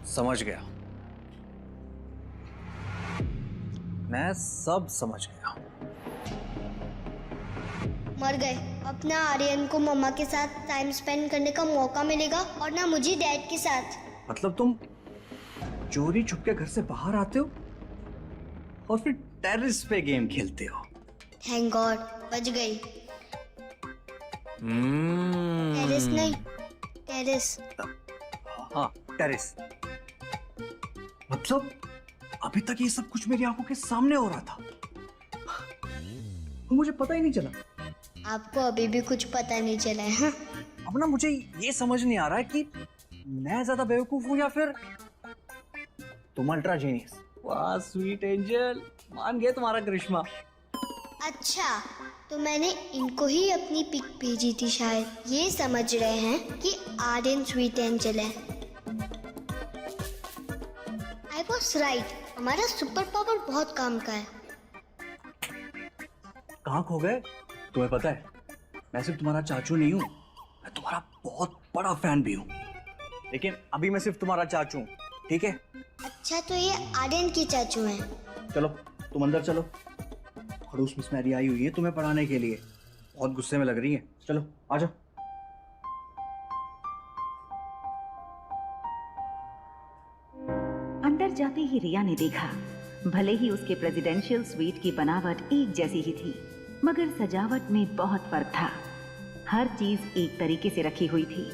समझ गया, मैं सब समझ गया। मर गए। अब ना आर्यन को मम्मा के साथ टाइम स्पेंड करने का मौका मिलेगा और ना मुझे डैड के साथ। मतलब तुम चोरी छुप के घर से बाहर आते हो और फिर टेरेस पे गेम खेलते हो। थैंक गॉड, बच गई। टेरेस नहीं, टेरेस। हाँ, टेरेस। मतलब अभी तक ये सब कुछ मेरी आंखों के सामने हो रहा था, मुझे पता ही नहीं चला। आपको अभी भी कुछ पता नहीं चला है? हाँ? अब ना मुझे ये समझ नहीं आ रहा है कि मैं ज्यादा बेवकूफ हूं या फिर तुम अल्ट्रा जीनियस। वाह स्वीट एंजल, मान गए तुम्हारा करिश्मा। अच्छा, तो मैंने इनको ही अपनी पिक भेजी थी, शायद ये समझ रहे हैं कि आर्यन स्वीट एंजल है। आई वॉज राइट, हमारा सुपर पावर बहुत काम का है। कहाँ खो गए? तुम्हें पता है, मैं सिर्फ तुम्हारा चाचू नहीं हूँ, मैं तुम्हारा बहुत बड़ा फैन भी हूँ। लेकिन अभी मैं सिर्फ तुम्हारा चाचू हूँ, ठीक है? अच्छा, तो ये आर्यन के चाचू हैं। चलो तुम अंदर चलो, खड़ूस मिस मैरी आई हुई है तुम्हें पढ़ाने के लिए, बहुत गुस्से में लग रही है। चलो आ जाओ। अंदर जाते ही रिया ने देखा, भले ही उसके प्रेसिडेंशियल स्वीट की बनावट एक जैसी ही थी, मगर सजावट में बहुत फर्क था। हर चीज एक तरीके से रखी हुई थी।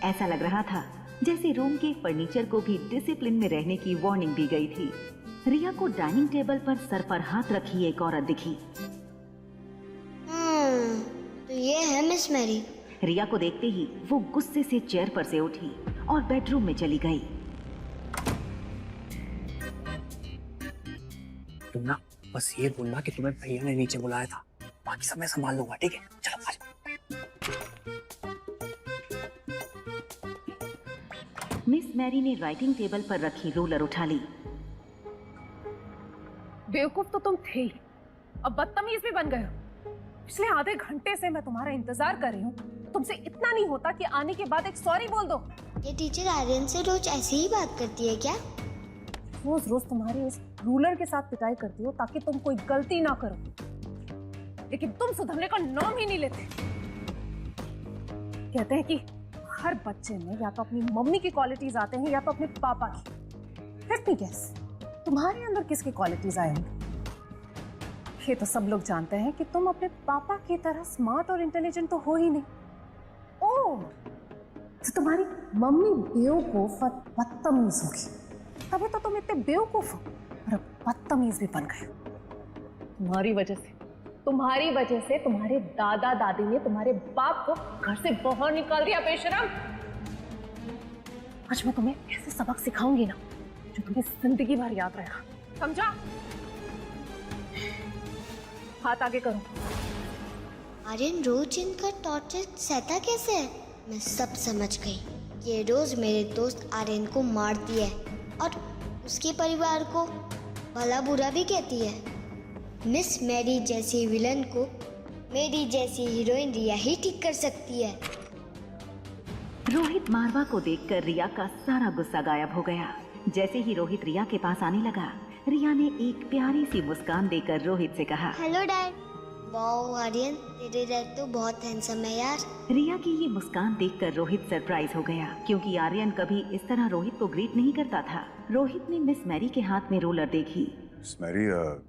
ऐसा लग रहा था जैसे रूम के फर्नीचर को भी डिसिप्लिन में रहने की वार्निंग दी गई थी। रिया को डाइनिंग टेबल पर सर पर हाथ रखी एक औरत दिखी। तो ये है मिस मैरी। रिया को देखते ही वो गुस्से से चेयर पर से उठी और बेडरूम में चली गई। तुम ना बस ये बोलना कि तुम्हें भैया ने नीचे बुलाया था, बाकी सब मैं संभाल लूंगा, ठीक है? चलो आ जाओ। मिस मैरी ने राइटिंग टेबल पर रखी रूलर उठा ली। बेवकूफ तो तुम थे ही, अब बदतमीज भी बन गए हो। पिछले आधे घंटे से मैं तुम्हारा इंतजार कर रही हूँ, तुमसे इतना नहीं होता कि आने के बाद एक सॉरी बोल दो। ये टीचर आर्यन से रोज ऐसे ही बात करती है क्या? रोज रोज तुम्हारी उस रूलर के साथ पिटाई करती हो ताकि तुम कोई गलती ना करो, लेकिन तुम सुधरने का नाम ही नहीं लेते। कहते हैं कि हर बच्चे में या तो अपनी मम्मी की क्वालिटीज आते हैं या तो अपने पापा की। लेट मी गेस, तुम्हारे अंदर किसकी क्वालिटीज आए होंगे? ये तो सब लोग जानते हैं कि तुम अपने पापा की तरह स्मार्ट और इंटेलिजेंट तो हो ही नहीं। ओह, तो तुम्हारी मम्मी बेवकूफ और बदतमीज होगी, तभी तो तुम इतने बेवकूफ हो और अब बदतमीज भी बन गए। तुम्हारी वजह से तुम्हारे दादा दादी ने तुम्हारे बाप को घर से बाहर निकाल दिया, बेशरम। आज मैं तुम्हें ऐसे सबक सिखाऊंगी ना जो तुम्हें जिंदगी भर याद रहेगा, समझा? हाथ आगे करो। आर्यन रोज इनका टॉर्चर सहता कैसे है? मैं सब समझ गई। ये रोज मेरे दोस्त आर्यन को मारती है और उसके परिवार को भला बुरा भी कहती है। मिस मैरी जैसी विलन को मेरी जैसी हीरोइन रिया ही ठीक कर सकती है। रोहित मारवा को देखकर रिया का सारा गुस्सा गायब हो गया। जैसे ही रोहित रिया के पास आने लगा, रिया ने एक प्यारी सी मुस्कान देकर रोहित से कहा, हेलो डैड। वाओ आर्यन, तेरे डैड तो बहुत हैंडसम है यार। रिया की ये मुस्कान देखकर रोहित सरप्राइज हो गया, क्योंकि आर्यन कभी इस तरह रोहित को ग्रीट नहीं करता था। रोहित ने मिस मैरी के हाथ में रूलर देखी। मिस मैरी,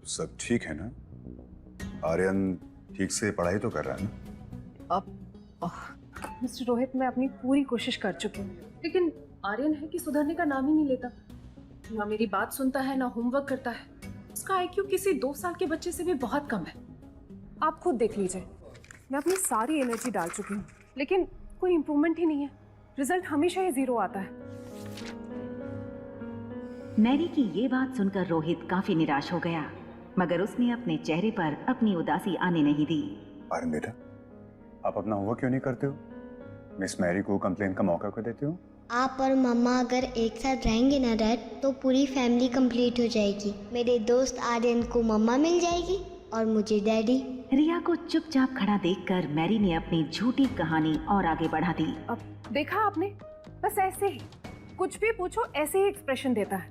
सब ठीक है ना? आर्यन ठीक से पढ़ाई तो कर रहा है ना? अब मिस्टर रोहित, मैं अपनी पूरी कोशिश कर चुकी हूँ, लेकिन आर्यन है कि सुधरने का नाम ही नहीं लेता। ना मेरी बात सुनता है, ना होमवर्क करता है। उसका आईक्यू किसी 2 साल के बच्चे से भी बहुत कम है। आप खुद देख लीजिए, मैं अपनी सारी एनर्जी डाल चुकी हूँ, लेकिन कोई इम्प्रूवमेंट ही नहीं है। रिजल्ट हमेशा ही 0 आता है। मैरी की ये बात सुनकर रोहित काफी निराश हो गया, मगर उसने अपने चेहरे पर अपनी उदासी आने नहीं दी। आर्यन बेटा, आप अपना होमवर्क क्यों नहीं करते हो? मिस मैरी को कंप्लेन का मौका क्यों देते हो? आप और मम्मा अगर एक साथ रहेंगे ना डैड, तो पूरी फैमिली कंप्लीट हो जाएगी। मेरे दोस्त आर्यन को मम्मा मिल जाएगी और मुझे डैडी। रिया को चुपचाप खड़ा देखकर मैरी ने अपनी झूठी कहानी और आगे बढ़ा दी। अब देखा आपने, बस ऐसे ही कुछ भी पूछो ऐसे ही एक्सप्रेशन देता है।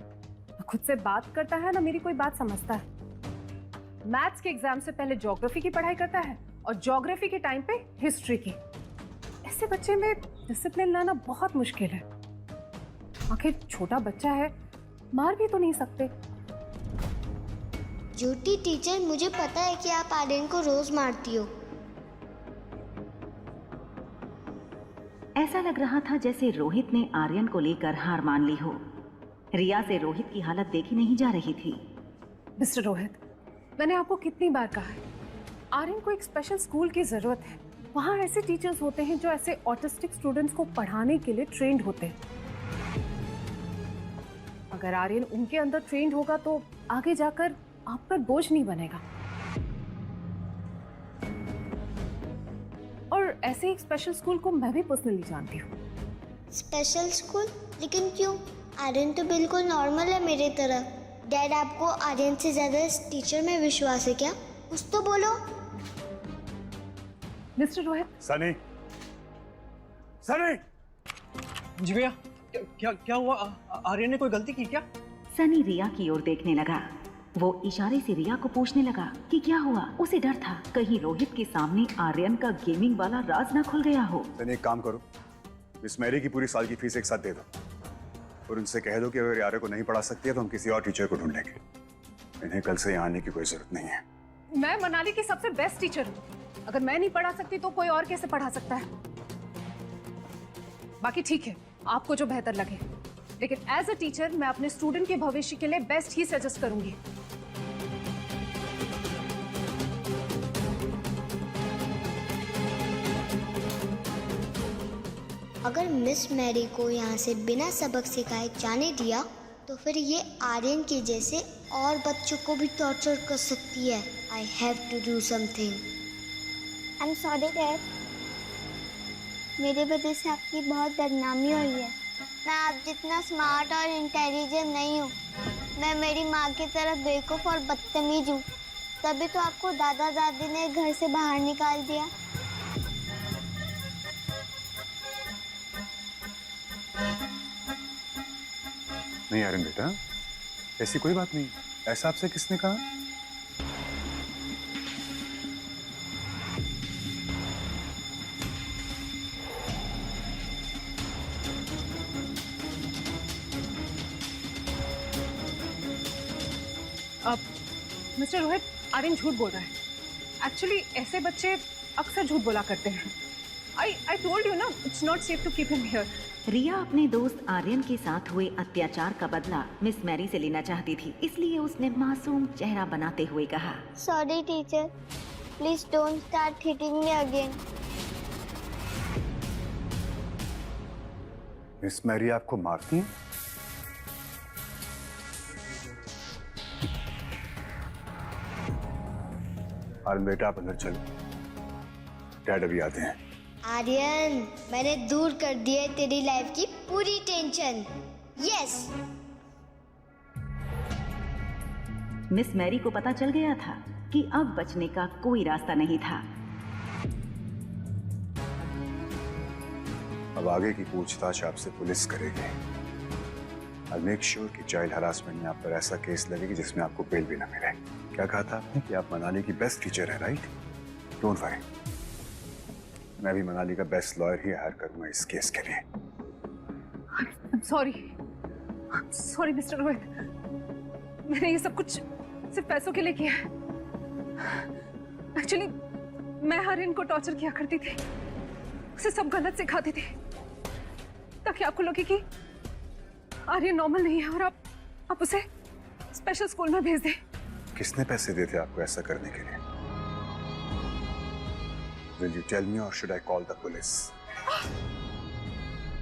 ना खुद से बात करता है ना मेरी कोई बात समझता है। मैथ्स के एग्जाम से पहले ज्योग्राफी की पढ़ाई करता है और ज्योग्राफी के टाइम पे हिस्ट्री की। ऐसे बच्चे में डिसिप्लिन लाना बहुत मुश्किल है। आखिर छोटा बच्चा है, मार भी तो नहीं सकते। झूठी टीचर, मुझे पता है कि आप आर्यन को रोज मारती हो। ऐसा लग रहा था जैसे रोहित ने आर्यन को लेकर हार मान ली हो। रिया से रोहित की हालत देखी नहीं जा रही थी। मिस्टर रोहित, मैंने आपको कितनी बार कहा है, आर्यन को एक स्पेशल स्कूल की जरूरत है। वहाँ ऐसे टीचर्स होते हैं जो ऐसे ऑटिस्टिक स्टूडेंट्स को पढ़ाने के लिए ट्रेंड होते हैं। अगर आर्यन उनके अंदर ट्रेंड होगा तो आगे जाकर आप पर बोझ नहीं बनेगा। और ऐसे एक स्पेशल स्कूल को मैं भी पर्सनली जानती हूँ। Special school? लेकिन क्यों? आर्यन तो बिल्कुल नॉर्मल है मेरे तरह। डैड, आपको आर्यन से ज्यादा इस टीचर में विश्वास है क्या? कुछ तो बोलो। मिस्टर रोहित। सनी, सनी! जी भैया, क्या हुआ? आर्यन ने कोई गलती की क्या? सनी रिया की ओर देखने लगा। वो इशारे से रिया को पूछने लगा कि क्या हुआ। उसे डर था कहीं रोहित के सामने आर्यन का गेमिंग वाला राज ना खुल गया हो। सनी, एक काम करो, मिस मैरी की पूरी साल की फीस एक साथ दे दो और उनसे कह दो कि अगर आर्यन को नहीं पढ़ा सकती है तो हम किसी और टीचर को ढूंढ लेंगे। इन्हें कल से यहाँ आने की कोई जरूरत नहीं है। मैं मनाली की सबसे बेस्ट टीचर हूँ। अगर मैं नहीं पढ़ा सकती तो कोई और कैसे पढ़ा सकता है? बाकी ठीक है, आपको जो बेहतर लगे, लेकिन एज अ टीचर मैं अपने स्टूडेंट के भविष्य के लिए बेस्ट ही सजेस्ट करूंगी। अगर मिस मैरी को यहाँ से बिना सबक सिखाए जाने दिया तो फिर ये आर्यन के जैसे और बच्चों को भी टॉर्चर कर सकती है। I have to do something. I am sorry dad, मेरी वजह से आपकी बहुत बदनामी हुई है। मैं आप जितना स्मार्ट और इंटेलिजेंट नहीं हूँ। मैं मेरी माँ की तरह बेवकूफ़ और बदतमीज हूँ। तभी तो आपको दादा दादी ने घर से बाहर निकाल दिया। नहीं आर्यन बेटा, ऐसी कोई बात नहीं। ऐसा आपसे किसने कहा? अब मिस्टर रोहित, आर्यन झूठ बोल रहा है। एक्चुअली ऐसे बच्चे अक्सर झूठ बोला करते हैं। I told you ना, it's not safe to keep him here. रिया अपने दोस्त आर्यन के साथ हुए अत्याचार का बदला मिस मैरी से लेना चाहती थी, इसलिए उसने मासूम चेहरा बनाते हुए कहा, sorry teacher, please don't start hitting me again. Miss Mary आपको मारती हैं? आर्यन बेटा, आप अंदर चलो, डैड अभी आते हैं। आर्यन, मैंने दूर कर दी है तेरी लाइफ की पूरी टेंशन। यस। मिस मैरी को पता चल गया था कि अब बचने का कोई रास्ता नहीं था। अब आगे की पूछताछ आपसे पुलिस करेगी। I'll make sure कि चाइल्ड हरासमेंट में आप पर ऐसा केस लगेगी जिसमें आपको बेल भी ना मिले। क्या कहा था आपने कि आप मनाली की बेस्ट टीचर हैं, राइट? डोंट वरी, मैं भी मनाली का बेस्ट लॉयर ही हायर करूंगा इस केस के लिए। I'm sorry मिस्टर रोहित, मैंने ये सब कुछ सिर्फ पैसों के लिए किया है। एक्चुअली मैं आर्यन को टॉर्चर किया करती थी, उसे सब गलत सिखाती थी ताकि आपको लगे कि आर्यन नॉर्मल नहीं है और आप उसे स्पेशल स्कूल में भेज दें। किसने पैसे दिए थे आपको ऐसा करने के लिए? Will you tell me or should I call the police?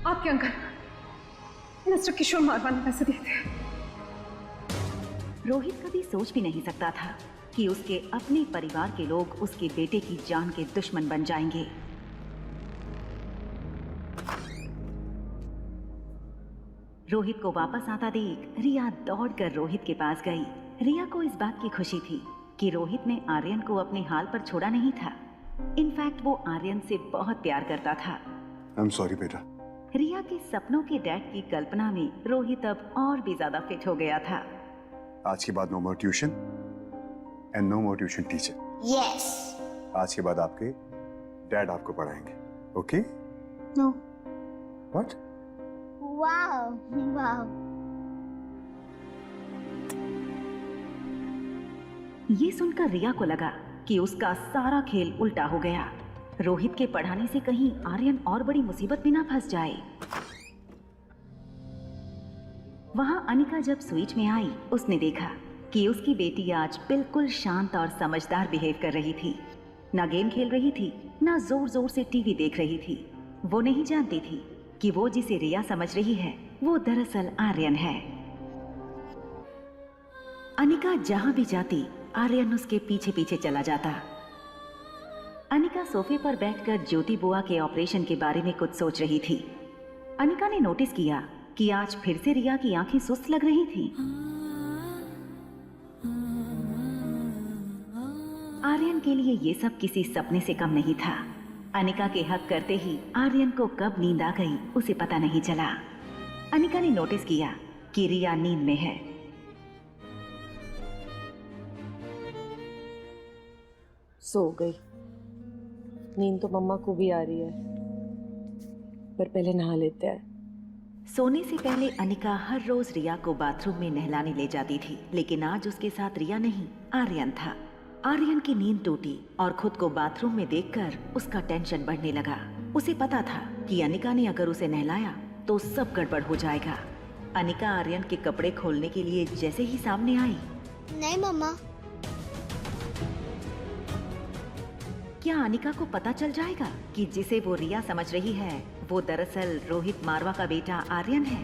आपके अंकल मिस्टर किशोर मारवा ने पैसे दिए थे। रोहित कभी सोच भी नहीं सकता था कि उसके अपने परिवार के लोग उसके बेटे की जान के दुश्मन बन जाएंगे। रोहित को वापस आता देख रिया दौड़कर रोहित के पास गई। रिया को इस बात की खुशी थी कि रोहित ने आर्यन को अपने हाल पर छोड़ा नहीं था। इनफैक्ट वो आर्यन से बहुत प्यार करता था। आई एम सॉरी बेटा। रिया के सपनों के डैड की कल्पना में रोहित अब और भी ज्यादा फिट हो गया था। आज के बाद no more tuition and no more tuition teacher. Yes. आज के बाद आपके डैड आपको पढ़ाएंगे, okay? No. What? Wow wow. ये सुनकर रिया को लगा कि उसका सारा खेल उल्टा हो गया। रोहित के पढ़ाने से कहीं आर्यन और बड़ी मुसीबत में ना फंस जाए। वहां अनिका जब स्वीट में आई, उसने देखा कि उसकी बेटी आज बिल्कुल शांत और समझदार बिहेव कर रही थी। ना गेम खेल रही थी, ना जोर जोर से टीवी देख रही थी। वो नहीं जानती थी कि वो जिसे रिया समझ रही है वो दरअसल आर्यन है। अनिका जहां भी जाती, आर्यन उसके पीछे पीछे चला जाता। अनिका सोफे पर बैठकर ज्योति बुआ के ऑपरेशन के बारे में कुछ सोच रही थी। अनिका ने नोटिस किया कि आज फिर से रिया की आंखें सुस्त लग रही थीं। आर्यन के लिए ये सब किसी सपने से कम नहीं था। अनिका के हक करते ही आर्यन को कब नींद आ गई उसे पता नहीं चला। अनिका ने नोटिस किया कि रिया नींद में है। सो गई। नींद तो मम्मा को भी आ रही है, पर पहले नहा लेते हैं। सोने से पहले अनिका हर रोज रिया को बाथरूम में नहलाने ले जाती थी, लेकिन आज उसके साथ रिया नहीं, आर्यन था। आर्यन की नींद टूटी और खुद को बाथरूम में देखकर उसका टेंशन बढ़ने लगा। उसे पता था कि अनिका ने अगर उसे नहलाया तो सब गड़बड़ हो जाएगा। अनिका आर्यन के कपड़े खोलने के लिए जैसे ही सामने आई, नहीं मम्मा। क्या अनिका को पता चल जाएगा कि जिसे वो रिया समझ रही है वो दरअसल रोहित मारवा का बेटा आर्यन है?